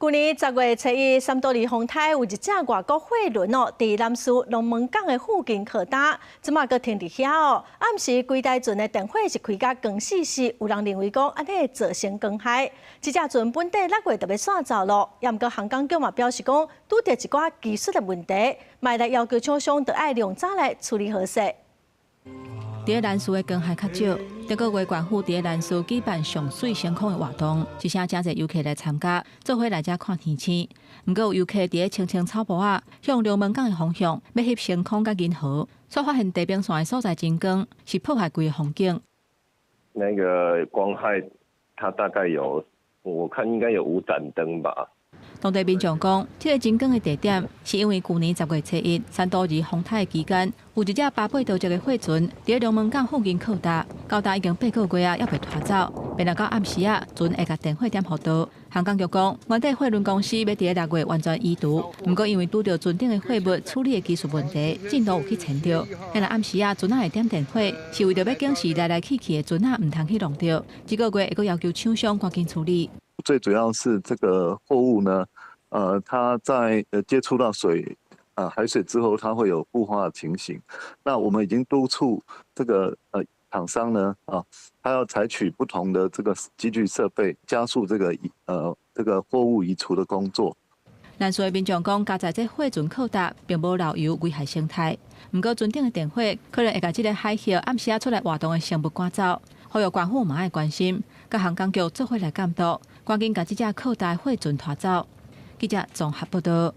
去年10月初一，三多利丰台有一只外国货轮哦，伫南苏龙门港的附近靠打，即马搁停伫遐哦。暗时规台船的电火是开甲光死死，有人认为讲安尼会造成光害。这只船本地6月就要煞走咯，也毋过航港局嘛表示讲，拄着一寡技术的问题，卖来要求厂商得爱量早来处理好势。伫南苏的光害较少，这个月县府伫南苏举办上水升空的活动，一声真侪游客来参加，做伙来遮看天星。毋过有游客伫青青草坡啊，向龙门港的方向要翕升空甲银河，却发现地平线的所在真光，是破坏规个风景。那个光害，它大概有，我看应该有5盏灯吧。当地民众讲，这个真光的地点是因为去年10月初一，三多二风台的期间，有一只8、8头级的货船伫龙门港附近靠搭，到达已经8个月啊，还未拖走。便到暗时啊，船会甲电火点互倒。航港局讲，原底货轮公司要伫6月完全移除，不过因为拄到船顶的货物处理的技术问题，进度有去前着。原来暗时啊，船啊会点电火，是为着要警示来来去去的船啊，唔通去弄着。这个月会阁要求厂商赶紧处理。最主要是这个货物呢，它在接触到海水之后，它会有雾化的情形。那我们已经督促这个厂商呢，它要采取不同的这个机具设备，加速这个货物移除的工作。南苏的民众讲，加在这货船靠搭，并无漏油危害生态。不过船顶的电火可能会甲这个海蟹暗时出来活动的生物赶走，呼吁官府嘛爱关心，甲航港局做伙来监督，赶紧甲这只靠搭的货船拖走。记者综合报道。